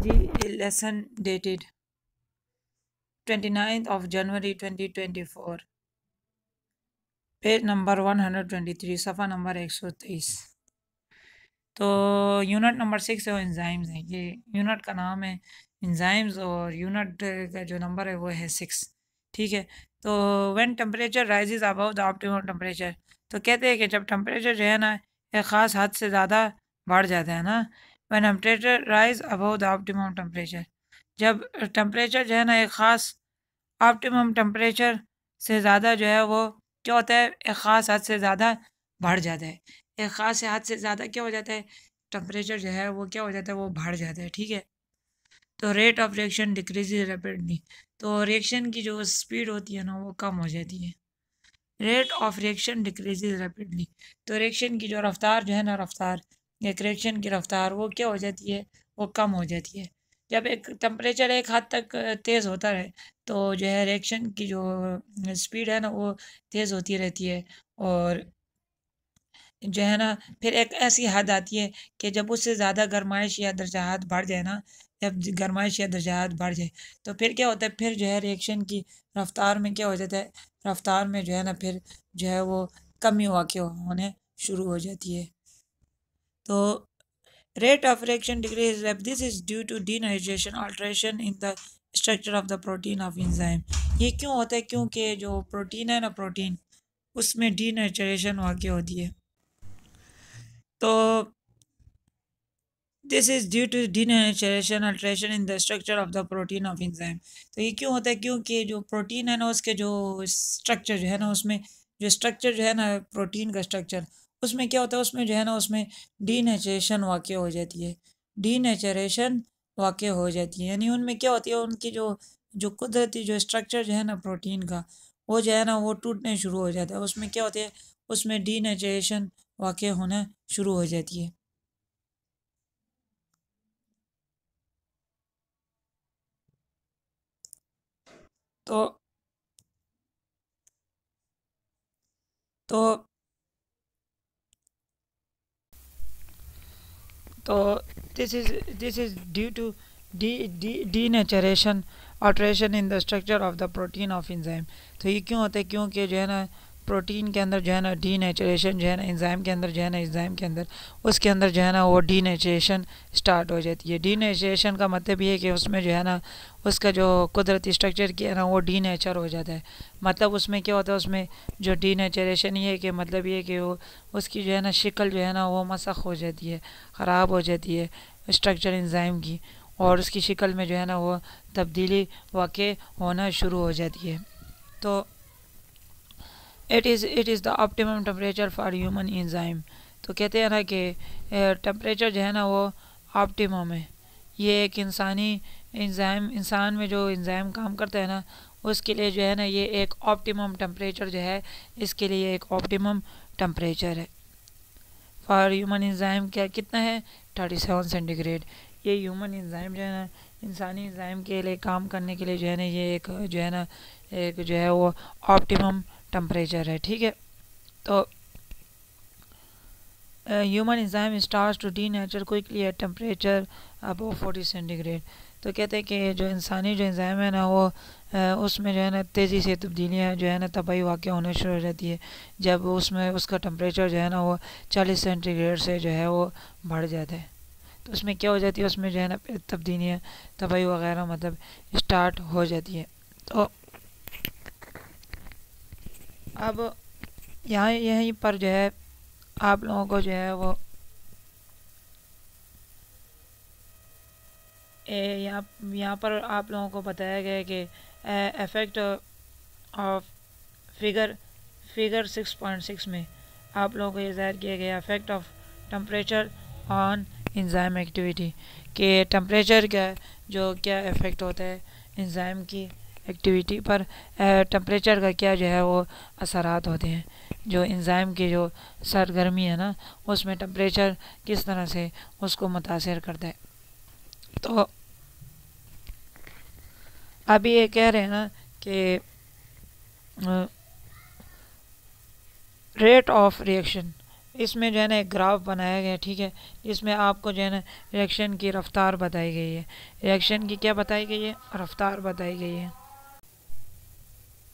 Ji lesson dated 29th of January 2024, page number 123, सफ़ा number 123। तो unit number 6 है वो एंजाइम्स हैं। ये यूनिट का नाम है एंजाइम्स और यूनिट का जो नंबर है वो है 6। ठीक है। तो when temperature rises above the optimum temperature, तो कहते हैं कि जब टेम्परेचर जो है ना एक ख़ास हद से ज़्यादा बढ़ जाता है ना, when temperature rise above the optimum temperature, जब टेम्परेचर जो है ना एक ख़ास ऑप्टिमम टेम्परेचर से ज़्यादा जो है वो क्या होता है, एक ख़ास हद से ज़्यादा बढ़ जाता है। एक ख़ास हद से ज़्यादा क्या हो जाता है, टेम्परेचर जो है वो क्या हो जाता है, वो बढ़ जाता है। ठीक है। तो rate of reaction decreases rapidly, तो रिएक्शन की जो स्पीड होती है ना वो कम हो जाती है। Rate of reaction decreases rapidly, तो रिएक्शन की जो रफ्तार जो है ना, रफ्तार एक रिएक्शन की रफ्तार वो क्या हो जाती है, वो कम हो जाती है। जब एक टेम्परेचर एक हद तक तेज़ होता रहे तो जो है रिएक्शन की जो स्पीड है ना वो तेज़ होती रहती है। और जो है ना फिर एक ऐसी हद आती है कि जब उससे ज़्यादा गर्माइश या दर्जाहत बढ़ जाए ना, जब गर्माइश या दर्जाहत बढ़ जाए तो फिर क्या होता है, फिर जो है रिएक्शन की रफ्तार में क्या हो जाता है, रफ्तार में जो है ना फिर जो है वो कमी वाक़ होने शुरू हो जाती है। तो rate of reaction decrease, this is due to denaturation alteration in the structure of the protein of enzyme. ये क्यों होता है, क्योंकि जो प्रोटीन है ना, प्रोटीन उसमें डीनेचुरेशन वाक़ होती है। तो this is due to denaturation alteration in the structure of the protein of enzyme. तो ये क्यों होता है, क्योंकि जो प्रोटीन है ना उसके जो स्ट्रक्चर जो है ना, उसमें जो स्ट्रक्चर जो है ना प्रोटीन का स्ट्रक्चर, उसमें क्या होता है, उसमें जो है ना उसमें डीनेचुरेशन वाक़ हो जाती है। डीनेचुरेशन वाक़ हो जाती है यानी उनमें क्या होती है, उनकी जो जो कुदरती जो स्ट्रक्चर जो है ना प्रोटीन का, वो जो है ना वो टूटने शुरू हो जाता है। उसमें क्या होती है, उसमें डीनेचुरेशन वाक़ होना शुरू हो जाती है। तो तो तो this is due to denaturation alteration in the structure of the protein of enzyme। तो ये क्यों होता है, क्योंकि जो है ना प्रोटीन के अंदर जो है ना डीनेचुरेशन जो है ना एंजाइम के अंदर जो है ना, एंजाइम के अंदर उसके अंदर जो है ना वो डीनेचुरेशन स्टार्ट हो जाती है। डीनेचुरेशन का मतलब ये है कि उसमें जो है ना उसका जो कुदरती स्ट्रक्चर किया है ना वो डीनेचर हो जाता है। मतलब उसमें क्या होता है, उसमें जो डीनेचुरेशन ये है कि मतलब ये है कि वो उसकी जो है ना शक्ल जो है ना वो मसख हो जाती है, ख़राब हो जाती है स्ट्रक्चर एंजाइम की, और उसकी शक्ल में जो है ना वो तब्दीली वाक़ होना शुरू हो जाती है। तो it is the optimum temperature for human enzyme. तो कहते हैं ना कि टेम्परेचर जो है ना वो ऑप्टिमम है। ये एक इंसानी एंजाइम, इंसान में जो एंजाइम काम करता है ना उसके लिए जो है ना ये एक ऑप्टिमम टेम्परेचर जो है, इसके लिए एक ऑप्टिमम टेम्परेचर है। फॉर ह्यूमन एंजाइम क्या कितना है, 37 सेंटीग्रेड। ये ह्यूमन एंजाइम जो है ना, इंसानी एंजाइम के लिए काम करने के लिए जो है ना ये एक जो है ना एक जो है वो ऑप्टिमम टेम्परेचर है। ठीक है। तो human enzyme starts to denature quickly at temperature above 40 centigrade. तो कहते हैं कि जो इंसानी जो एंजाइम है ना वो उसमें जो है ना तेज़ी से तब्दीलियाँ जो है ना तबाही वाक़ होने शुरू हो जाती है जब उसमें उसका टेम्परेचर जो है ना वो 40 सेंटीग्रेड से जो है वो बढ़ जाता है। तो उसमें क्या हो जाती है, उसमें जो है ना तब्दीलियाँ तबाही वगैरह मतलब स्टार्ट हो जाती है। तो अब यहाँ यहीं पर जो है आप लोगों को जो है वो यहाँ पर आप लोगों को बताया गया है कि इफ़ेक्ट ऑफ फिगर फिगर 6.6 में आप लोगों को ये ज़ाहिर किया गया effect of temperature on enzyme activity, कि टेम्परेचर का जो क्या इफ़ेक्ट होता है एंजाइम की एक्टिविटी पर, टेम्परेचर का क्या जो है वो असरात होते हैं, जो एंजाइम की जो सरगर्मी है ना उसमें टेम्परेचर किस तरह से उसको मुतासर करता है। तो अभी ये कह रहे हैं ना कि रेट ऑफ रिएक्शन, इसमें जो है ना एक ग्राफ बनाया गया है, ठीक है, जिसमें आपको जो है ना रिएक्शन की रफ्तार बताई गई है। रिएक्शन की क्या बताई गई है? रफ्तार बताई गई है।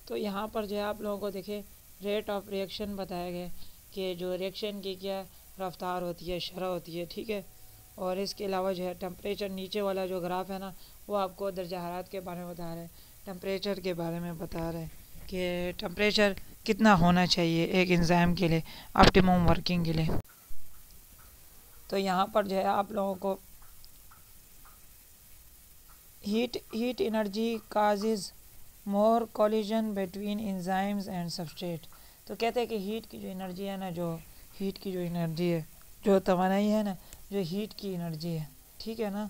तो यहाँ पर जो है आप लोगों को देखे रेट ऑफ रिएक्शन बताया गया है कि जो रिएक्शन की क्या रफ्तार होती है, शरह होती है, ठीक है। और इसके अलावा जो है टेम्परेचर, नीचे वाला जो ग्राफ है ना वो आपको दर्जा हरारत के बारे में बता रहा है, टेम्परेचर के बारे में बता रहा है कि टेम्परेचर कितना होना चाहिए एक एंजाइम के लिए, ऑप्टिमम वर्किंग के लिए। तो यहाँ पर जो है आप लोगों को heat energy causes more collision between enzymes and substrate. तो कहते हैं कि हीट की जो एनर्जी है ना, जो हीट की जो एनर्जी है, जो तवानाई है ना, जो हीट की एनर्जी है, ठीक है ना,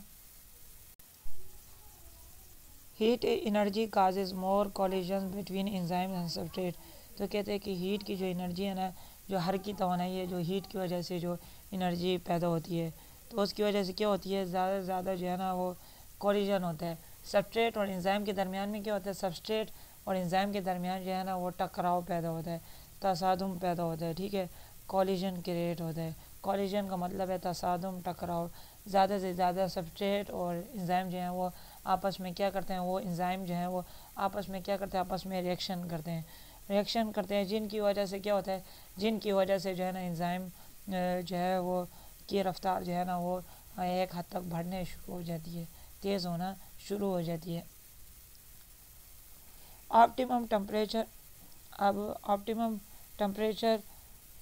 heat energy causes more collision between enzymes and substrate. तो कहते हैं कि हीट की जो एनर्जी है ना, जो हर की तवानाई है, जो हीट की वजह से जो एनर्जी पैदा होती है, तो उसकी वजह से क्या होती है, ज़्यादा से ज़्यादा जो है ना वो कोलिजन होता है सबस्ट्रेट और एंजाइम के दरमियान में। क्या होता है, सबस्ट्रेट और एंजाइम के दरमियान जो है ना वो टकराव पैदा होता है, तसादुम पैदा होता है, ठीक है, कोलिजन क्रिएट होता है। कोलिजन का मतलब है तसादुम, टकराव। ज़्यादा से ज़्यादा सबस्ट्रेट और एंजाइम जो है वो आपस में क्या करते हैं, वो एंजाइम जो है वो आपस में क्या करते हैं, आपस में रिएक्शन करते हैं, रिएक्शन करते हैं, जिनकी वजह से क्या होता है, जिनकी वजह से जो है ना एंजाइम जो है वो की रफ्तार जो है ना वो एक हद तक बढ़ने शुरू हो जाती है, तेज़ होना शुरू हो जाती है। ऑप्टिमम टेम्परेचर, अब optimum temperature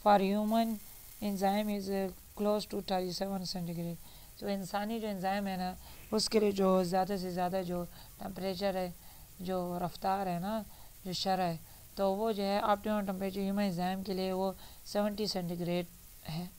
for human enzyme is close to 37 centigrade. तो इंसानी जो एंजाइम है ना उसके लिए जो ज़्यादा से ज़्यादा जो टेम्परेचर है, जो रफ्तार है ना, जो शरह है, तो वो जो है ऑप्टिमम टेम्परेचर ह्यूमन एंजाइम के लिए वो 70 सेंटीग्रेड है।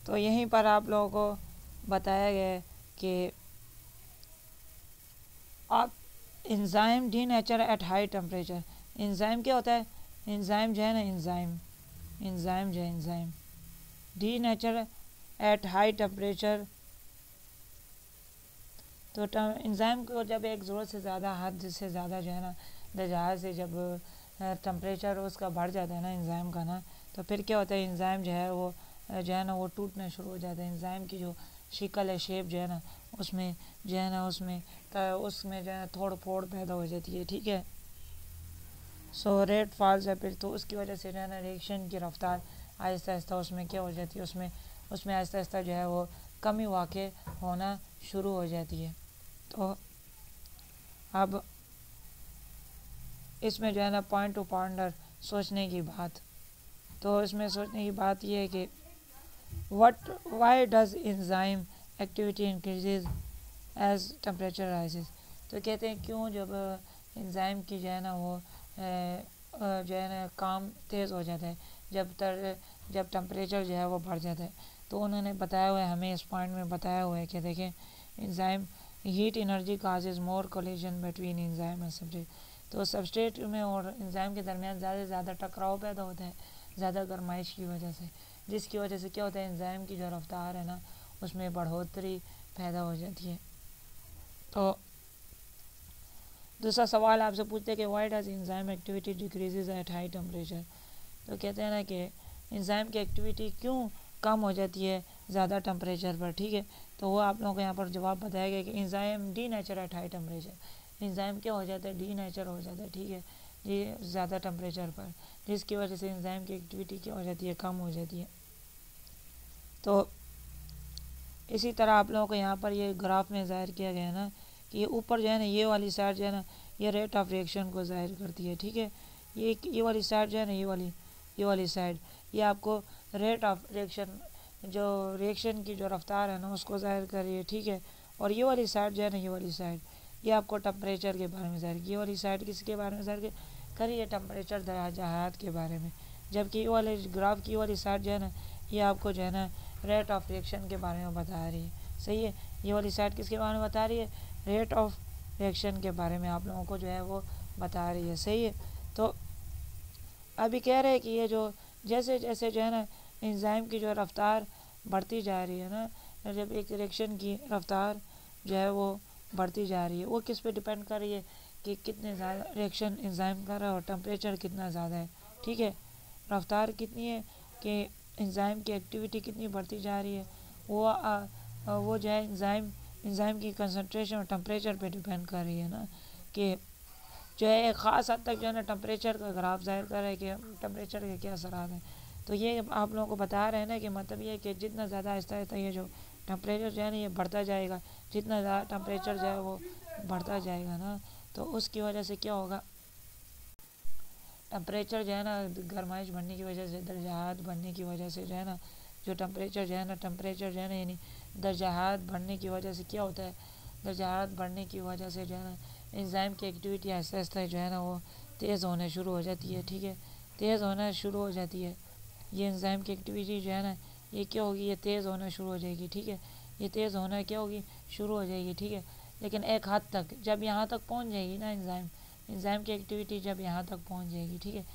तो यहीं पर आप लोगों को बताया गया है कि आप enzyme D nature at high temperature. Enzyme क्या होता है, एंजाइम जो है ना, एंजाइम जो है enzyme D nature at high temperature. तो एंजाइम को जब एक ज़रूरत से ज़्यादा, हद से ज़्यादा जो है ना दरजा से जब टेम्परेचर उसका बढ़ जाता है ना एंजाइम का ना, तो फिर क्या होता है, एंजाइम जो है वो जो है ना वो टूटना शुरू हो जाता है। एंजाइम की जो शिकल है, शेप जो है ना, उसमें जो है ना उसमें जो है थोड़ फोड़ पैदा हो जाती है, ठीक है। सो रेट फॉल्स है फिर, तो उसकी वजह से जो है ना रिएक्शन की रफ्तार आहिस्ता आहिस्ता उसमें क्या हो जाती है, उसमें आहिस्ता आहिस्ता जो है वो कमी वाक़ होना शुरू हो जाती है। तो अब इसमें जो है ना पॉइंट टू पॉइंटर सोचने की बात, तो इसमें सोचने की बात यह है कि why does enzyme activity increases as temperature rises. तो कहते हैं क्यों जब एंजाइम की जो है ना वो जो है ना काम तेज़ हो जाता है, जब टेम्परेचर जो है वो बढ़ जाता है। तो उन्होंने बताया हुआ है, हमें इस पॉइंट में बताया हुआ है कि देखें enzyme heat energy causes more collision between enzyme and substrate. तो सबस्ट्रेट में और एंजाइम के दरमियान ज़्यादा से ज़्यादा टकराव पैदा होता है, ज़्यादा गर्माइश की वजह से, जिसकी वजह से क्या होता है, एंजाइम की जो रफ्तार है ना उसमें बढ़ोतरी पैदा हो जाती है। तो दूसरा सवाल आपसे पूछते हैं कि why does enzyme activity decreases at high temperature. तो कहते हैं ना कि एंजाइम की एक्टिविटी क्यों कम हो जाती है ज़्यादा टेम्परेचर पर, ठीक है। तो वो आप लोगों को यहाँ पर जवाब बताया गया कि enzyme D nature at high temperature. Enzyme क्या हो जाता है, डी नेचर हो जाता है, ठीक है, ये ज़्यादा टेम्परेचर पर, जिसकी वजह से एंजाइम की एक्टिविटी क्या हो जाती है, कम हो जाती है। तो इसी तरह आप लोगों को यहाँ पर ये ग्राफ में ज़ाहिर किया गया है ना कि ये ऊपर जो है ना ये वाली साइड जो है ना ये रेट ऑफ रिएक्शन को ज़ाहिर करती है, ठीक है। ये वाली साइड जो है ना ये वाली साइड ये आपको रेट ऑफ रिएक्शन, जो रिएक्शन की जो रफ्तार है ना उसको ज़ाहिर कर रही है, ठीक है। और ये वाली साइड जो है ना ये वाली साइड ये आपको टेम्परेचर के बारे में ज़ाहिर की, और इस साइड किसके बारे में ज़ाहिर करिए टेम्परेचर दर्जात के बारे में। जबकि ये वाले ग्राफ की वाली साइड जो है ना ये आपको जो है ना रेट ऑफ रिएक्शन के बारे में बता रही है। सही है, ये वाली साइड किसके बारे में बता रही है, रेट ऑफ रिएक्शन के बारे में आप लोगों को जो है वो बता रही है। सही है, तो अभी कह रहे हैं कि ये जो जैसे जैसे जो है ना एंजाइम की जो रफ्तार बढ़ती जा रही है ना, जब एक रिएक्शन की रफ्तार जो है वो बढ़ती जा रही है, वो किस पे डिपेंड कर रही है कि कितने ज़्यादा रिएक्शन एंजाइम कर रहा है और टेम्परेचर कितना ज़्यादा है। ठीक है, रफ्तार कितनी है कि एंजाइम की एक्टिविटी कितनी बढ़ती जा रही है, वो जो है एंजाइम की कंसंट्रेशन और टेम्परेचर पे डिपेंड कर रही है ना, कि जो है एक ख़ास हद तक जो है ना टेम्परेचर का ग्राफ ज़ाहिर कर रहा है कि टेम्परेचर के क्या असरात हैं। तो ये आप लोगों को बता रहे हैं ना कि मतलब ये कि जितना ज़्यादा आहिस्ता आहिस्ता ये जो टेम्परेचर जो है ना ये बढ़ता जाएगा, जितना ज़्यादा टेम्परेचर जो है वो बढ़ता जाएगा ना, तो उसकी वजह से क्या होगा, टेम्परेचर जो है ना गर्माइश बढ़ने की वजह से, दर्जात बढ़ने की वजह से जो है ना, जो टेम्परेचर जो है ना टेम्परेचर जो है ना यानी दर्जात बढ़ने की वजह से क्या होता है, दर्जात बढ़ने की वजह से जो है ना एंजाइम की एक्टिविटी आहिस्ता आहिस्ता जो है ना वो तेज़ होना शुरू हो जाती है। ठीक है, तेज़ होना शुरू हो जाती है, ये एंजाइम की एक्टिविटी जो है ना ये क्या होगी, ये तेज़ होना शुरू हो जाएगी। ठीक है, ये तेज़ होना क्या होगी, शुरू हो जाएगी। ठीक है, लेकिन एक हद तक, जब यहाँ तक पहुँच जाएगी ना एंजाइम की एक्टिविटी जब यहाँ तक पहुँच जाएगी, ठीक है,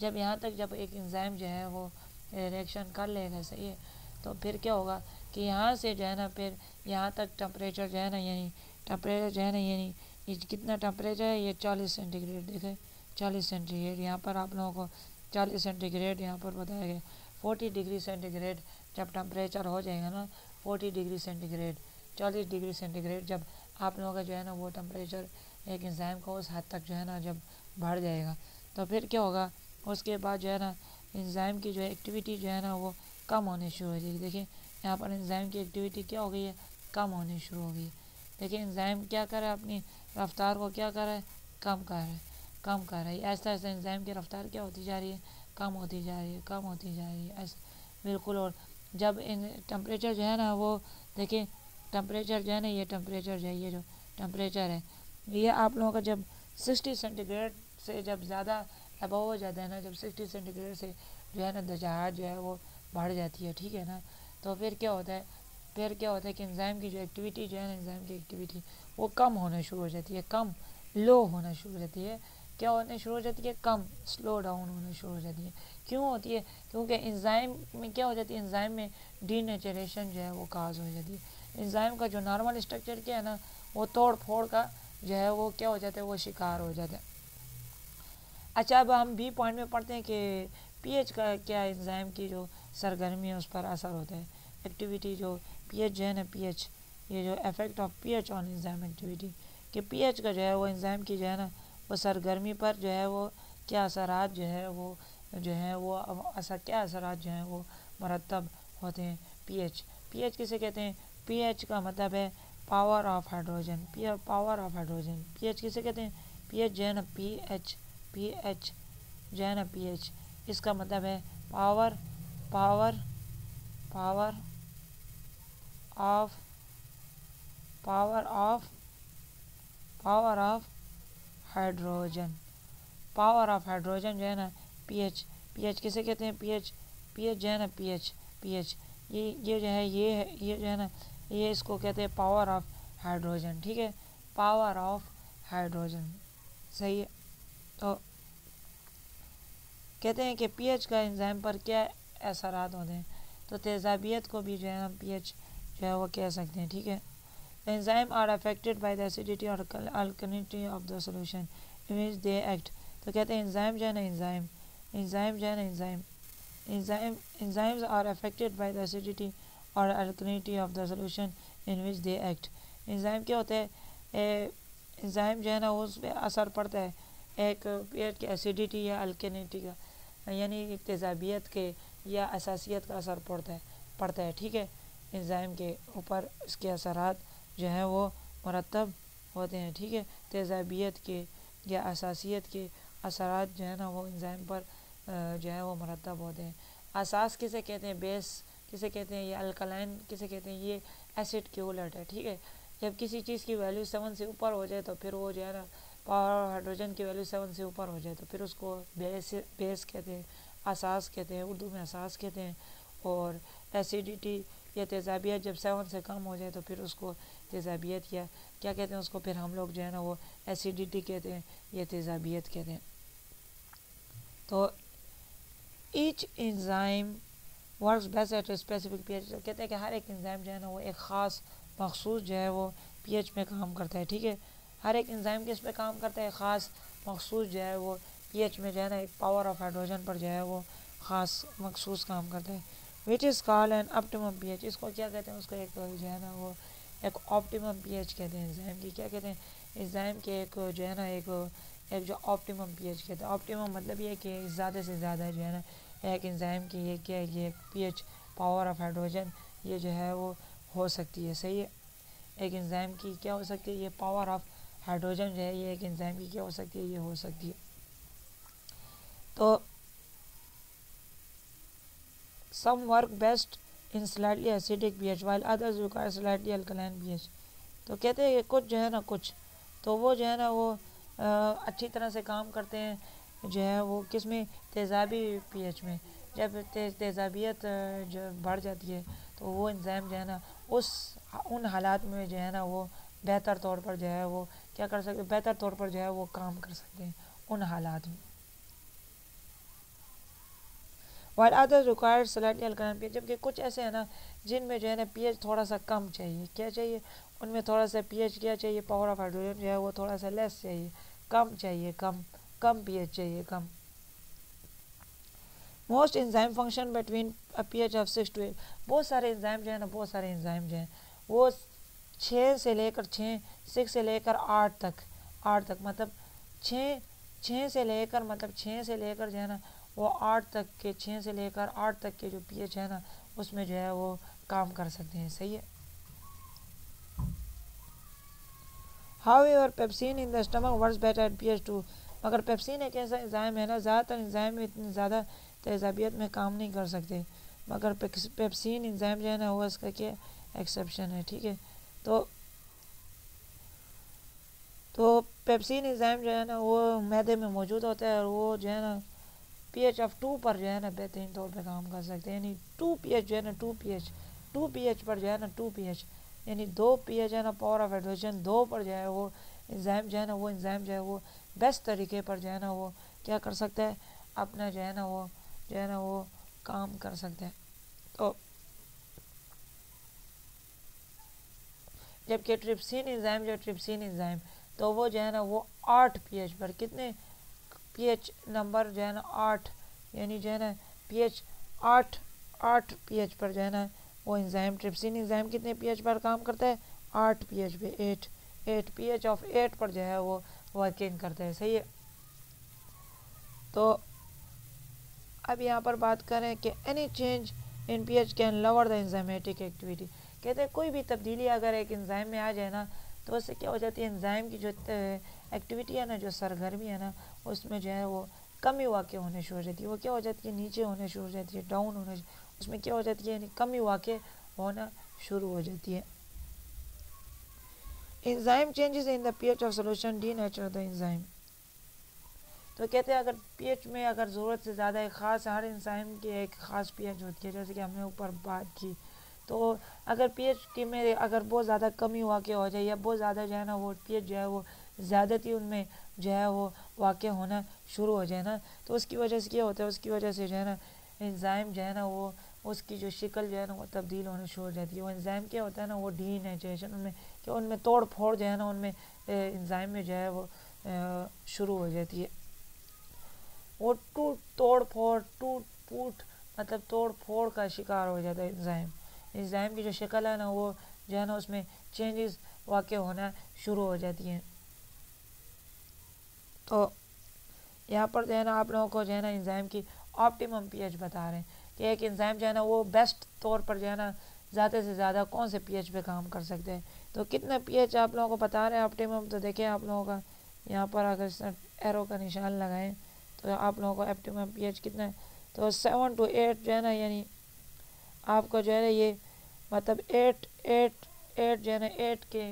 जब यहाँ तक जब एक एंजाइम जो है वो रिएक्शन कर लेगा, सही है, तो फिर क्या होगा कि यहाँ से जो है ना फिर यहाँ तक टेम्परेचर जो है ना यानी टेम्परेचर जो है ना यानी ये कितना टेम्परेचर है, ये 40 सेंटीग्रेड देखें, 40 सेंटीग्रेड यहाँ पर आप लोगों को 40 सेंटीग्रेड यहाँ पर बताया गया। 40 डिग्री सेंटीग्रेड जब टेम्परेचर हो जाएगा ना, 40 डिग्री सेंटीग्रेड 40 डिग्री सेंटीग्रेड जब आप लोगों का जो है ना वो टेम्परेचर एक एंजाइम का उस हद तक जो है ना जब बढ़ जाएगा, तो फिर क्या होगा, उसके बाद जो है ना एंजाइम की जो एक्टिविटी जो है ना वो कम होनी शुरू हो जाएगी। देखिए यहाँ पर एंजाइम की एक्टिविटी क्या हो गई है, कम होनी शुरू हो गई है। देखिए एंजाइम क्या कर रहा है, अपनी रफ्तार को क्या कर रहा है, कम कर रहा है, कम कर रहा है। ऐसा ऐसा एंजाइम की रफ्तार क्या होती जा रही है, कम होती जा रही है, कम होती जा रही है ऐसा, बिल्कुल। और जब इन टेम्परेचर जो है ना वो देखिए टेम्परेचर जो है ना ये टेम्परेचर जो है ये जो टेम्परेचर है ये आप लोगों का जब 60 सेंटीग्रेड से जब ज़्यादा अबव हो जाता है ना, जब 60 सेंटीग्रेड से जो है ना दर्जात जो है वो बढ़ जाती है। ठीक है ना, तो फिर क्या होता है, फिर क्या होता है कि एंजाइम की जो एक्टिविटी जो है ना एंजाइम की एक्टिविटी वो कम होना शुरू हो जाती है, कम लो होना शुरू हो जाती है। क्या होने शुरू हो जाती है, कम स्लो डाउन होना शुरू हो जाती है। क्यों होती है, क्योंकि एंजाइम में क्या हो जाती है, एंजाइम में डीनेचरेशन जो है वो काज हो जाती है। एंजाइम का जो नॉर्मल स्ट्रक्चर क्या है ना वो तोड़ फोड़ का जो है वो क्या हो जाता है, वो शिकार हो जाता है। अच्छा, अब हम बी पॉइंट में पढ़ते हैं कि पीएच का क्या एंजाइम की जो सरगर्मी है उस पर असर होता है, एक्टिविटी जो पीएच जो है ना, पीएच ये जो effect of pH on enzyme activity, कि पीएच का जो है वो एंजाइम की जो है ना वो सरगर्मी पर जो है वो क्या असरात जो है वो असर क्या असरात जो हैं वो मरतब होते हैं। पीएच पीएच किसे कहते हैं, पीएच का मतलब है power of hydrogen, power of hydrogen. PH किसे कहते हैं, पीएच जो है ना पीएच जो है ना पीएच इसका मतलब है power power power of power of power of hydrogen, power of hydrogen जो है ना पीएच, पीएच किसे कहते हैं, पीएच पीएच जो है ना पीएच ये जो है ये जो है ना ये इसको कहते हैं पावर ऑफ हाइड्रोजन। ठीक है, पावर ऑफ हाइड्रोजन, सही है। तो कहते हैं कि पीएच का एंजाइम पर क्या असरात होते हैं, तो तेज़ाबियत को भी जो है हम पीएच जो है वो कह सकते हैं। ठीक है, enzyme are affected by the acidity और alkalinity of the solution in which they act. तो कहते हैं एंजाइम जो है ना एंजाइम जो है ना enzymes are affected by the acidity और alkalinity of the solution in which they act. Enzyme क्या होता है, एंजाइम जो है ना उस पर असर पड़ता है एक पेट की एसिडिटी या अल्कलिनिटी का, यानी एक तेज़ाबियत के या असासियत का असर पड़ता है। ठीक है, एंजाइम के ऊपर इसके असरात जो हैं वो मरतब होते हैं। ठीक है, तेज़ाबियत के या असासियत के असरात जो है ना वो एंजाइम पर जो है वो मरतब होते हैं। असास किसे कहते हैं, बेस किसे कहते हैं, ये अल्कलाइन किसे कहते हैं, ये एसिड के उलट है। ठीक है, जब किसी चीज़ की वैल्यू 7 से ऊपर हो जाए तो फिर वो जो है ना पावर हाइड्रोजन की वैल्यू 7 से ऊपर हो जाए तो फिर उसको बेस कहते हैं, असास कहते हैं, उर्दू में असास कहते हैं। और एसिडिटी या तेज़ाबियत जब 7 से कम हो जाए तो फिर उसको तेज़ाबियत या क्या कहते हैं उसको फिर हम लोग जो है ना वो एसिडिटी कहते हैं या तेज़ाबियत कहते हैं। तो each enzyme works best at specific pH. तो कहते हैं कि हर एक एंजाइम जो है ना वो एक ख़ास मखसूस जो है वो पीएच में काम करता है, ठीक है। हर एक एंजाइम किस पे काम करता है, ख़ास मखसूस जो है वो पीएच में जो है ना एक पावर ऑफ हाइड्रोजन पर जो है वो ख़ास मखसूस काम करता है। Which is called an optimum pH. इसको क्या कहते हैं, उसको एक जो है ना वो एक ऑप्टिमम पीएच कहते हैं एंजाइम की। क्या कहते हैं, एंजाइम के एक जो है ना एक जो ऑप्टिमम पीएच कहते हैं। ऑप्टिमम मतलब ये कि ज़्यादा से ज़्यादा जो है ना एक एंजाइम की ये क्या है, ये पीएच पावर ऑफ हाइड्रोजन ये जो है वो हो सकती है, सही है। एक एंजाइम की क्या हो सकती है, ये पावर ऑफ हाइड्रोजन जो है ये एक एंजाइम की क्या हो सकती है, ये हो सकती है। तो some work best in slightly acidic pH while others require slightly alkaline pH. तो कहते हैं कुछ जो है ना कुछ तो वो जो है ना वो अच्छी तरह से काम करते हैं जो है वो किस में, तेज़ाबी पीएच में। जब तेज़ाबियत जो बढ़ जाती है तो वो एंजाइम जो है ना उन हालात में जो है ना वो बेहतर तौर पर जो है वो क्या कर सकते, बेहतर तौर पर जो है वो काम कर सकते हैं उन हालात में। While other required slightly alkaline pH. जबकि कुछ ऐसे हैं ना जिनमें जो है ना पीएच थोड़ा सा कम चाहिए। क्या चाहिए, उनमें थोड़ा सा पीएच क्या चाहिए, पावर ऑफ हाइड्रोजन जो है वो थोड़ा सा लेस चाहिए, कम चाहिए, कम कम पीएच चाहिए, कम। Most enzyme function between pH of 6 to 8। बहुत सारे एंजाइम जो है ना, बहुत सारे एंजाइम जो हैं वो 6 से लेकर 8 तक मतलब 6 से लेकर मतलब 6 से लेकर जो है ना वो 8 तक के 6 से लेकर 8 तक के जो पीएच है ना उसमें जो है वो काम कर सकते हैं, सही है। However, pepsin in the stomach works better at pH 2। मगर पेप्सिन एक ऐसा एंजाइम है ना, ज़्यादातर एंजाइम में इतनी ज़्यादा तेज़ाबियत में काम नहीं कर सकते, मगर पेप्सिन एंजाइम जो है ना वो इसका क्या एक्सेप्शन है, ठीक है। तो तो पेप्सिन एंजाइम जो है ना वो मैदे में मौजूद होता है और वो जो है ना pH ऑफ 2 पर जो है ना बेहतरीन तौर पे काम कर सकते हैं। यानी 2 pH जो है ना 2 pH पर जो है ना 2 pH यानी 2 pH है ना पावर ऑफ हाइड्रोजन 2 पर जो है वो एंजाइम जो है ना वो एंजाइम जो है वो बेस्ट तरीके पर जो है ना वो क्या कर सकता है, अपना जो है ना वो काम कर सकते हैं। तो जबकि ट्रिप्सिन एंजाइम तो वो जो है ना वो 8 pH पर, कितने pH नंबर जो है ना 8, यानी जो है ना pH 8 pH पर जो है ना वो एंजाइम ट्रिप्सिन एंजाइम कितने pH पर काम करता है, 8 pH पे 8 pH ऑफ 8 पर जो है वो वर्किंग करता है, सही है। तो अब यहाँ पर बात करें कि any change in pH can lower the enzymatic activity. कहते हैं कोई भी तब्दीली अगर एक एंजाइम में आ जाए ना तो उससे क्या हो जाती है, एंजाइम की जो एक्टिविटी है ना, जो सरगर्मी है ना उसमें जो है वो कमी वाक़ होने शुरू हो जाती है। वो क्या हो जाती है, नीचे होने शुरू हो जाती है, डाउन होने, उसमें क्या हो जाती है, यानी कमी वाक़ होना शुरू हो जाती है। Enzyme changes in the pH of solution denature the enzyme. तो कहते हैं अगर पीएच में अगर ज़रूरत से ज़्यादा एक ख़ास हर एंजाइम की एक ख़ास पीएच होती है, जैसे कि हमने ऊपर बात की। तो अगर पीएच की में अगर बहुत ज़्यादा कमी वाक़ हो जाए या बहुत ज़्यादा जो है ना वो पीएच जो है वो ज़्यादती उनमें जो है वो वाक़ होना शुरू हो जाए ना तो उसकी वजह से क्या होता है, उसकी वजह से जो है ना एंजाइम जो है ना वो उसकी जो शक्ल जो है ना वो तब्दील होने शुरू हो जाती है। वो एंजाइम क्या होता है ना वो डीनेचुरेशन उनमें क्या उनमें तोड़ फोड़ जो है ना उनमें एंजाइम में जो है वो शुरू हो जाती है। वो टूट फूट मतलब तोड़ फोड़ का शिकार हो जाता है एंजाइम। एंजाइम की जो शक्ल है ना वो जो है ना उसमें चेंजेस वाक़ होना शुरू हो जाती हैं। तो यहाँ पर जो है ना आप लोगों को जो है ना एंजाइम की ऑप्टिमम पीएच बता रहे हैं कि एक एंजाइम जो है ना वो बेस्ट तौर पर जो है ना ज़्यादा से ज़्यादा कौन से पीएच पे काम कर सकते हैं। तो कितना पीएच आप लोगों को बता रहे हैं ऑप्टिमम, तो देखिए आप लोगों का यहाँ पर अगर एरो का निशान लगाएं तो आप लोगों को ऑप्टिमम पीएच कितना है, तो 7 to 8 जो है ना, यानी आपको जो है ना ये मतलब 8 जो है ना 8 के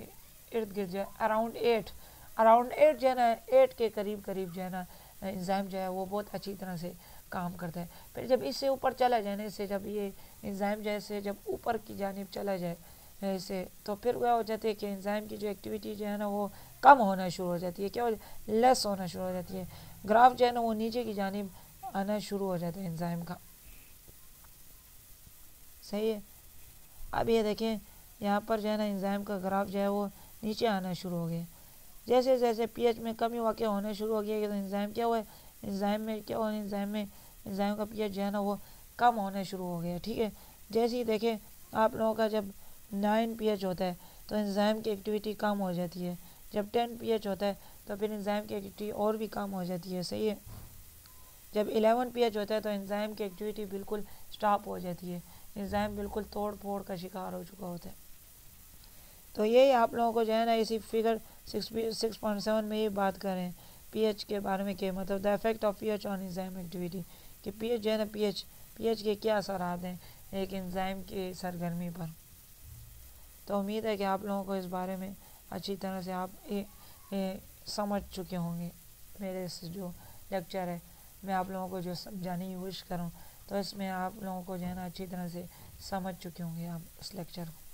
इर्द गिर्द जो है अराउंड 8 जो है ना 8 के करीब करीब जो है ना एंजाइम जो है वो बहुत अच्छी तरह से काम करता है। फिर जब इससे ऊपर चला जाने से जब ये एंजाइम जैसे जब ऊपर की जानिब चला जाए ऐसे तो फिर क्या हो जाती है कि एंजाइम की जो एक्टिविटी जो है ना वो कम होना शुरू हो जाती है, क्या हो लेस होना शुरू हो जाती है, ग्राफ जो है ना वो नीचे की जानिब आना शुरू हो जाता है एंजाइम का। सही है। अब ये देखें यहाँ पर जो है ना एंजाइम का ग्राफ जो है वो नीचे आना शुरू हो गया। जैसे जैसे पीएच में कमी वाक़ होना शुरू हो गया तो एंजाइम क्या हुआ, एंजाइम में क्या हुआ, एंजाइम का पीएच जो है ना वो कम होना शुरू हो गया। ठीक है। जैसे ही देखें आप लोगों का जब 9 पीएच होता है तो एंजाइम की एक्टिविटी कम हो जाती है, जब 10 पीएच होता है तो फिर एंजाइम की एक्टिविटी और भी कम हो जाती है। सही है। जब 11 पीएच होता है तो एंजाइम की एक्टिविटी बिल्कुल स्टॉप हो जाती है, एंजाइम बिल्कुल तोड़ फोड़ का शिकार हो चुका होता है। तो यही आप लोगों को जो है ना इसी फिगर 6.7 में ये बात करें पीएच के बारे में कि मतलब the effect of pH on enzyme activity, कि पीएच जो है ना पीएच के क्या असरात हैं एक एंजाइम की सरगर्मी पर। तो उम्मीद है कि आप लोगों को इस बारे में अच्छी तरह से आप समझ चुके होंगे। मेरे इस जो लेक्चर है मैं आप लोगों को जो समझाने की कोशिश करूँ तो इसमें आप लोगों को जो है ना अच्छी तरह से समझ चुके होंगे आप इस लेक्चर को।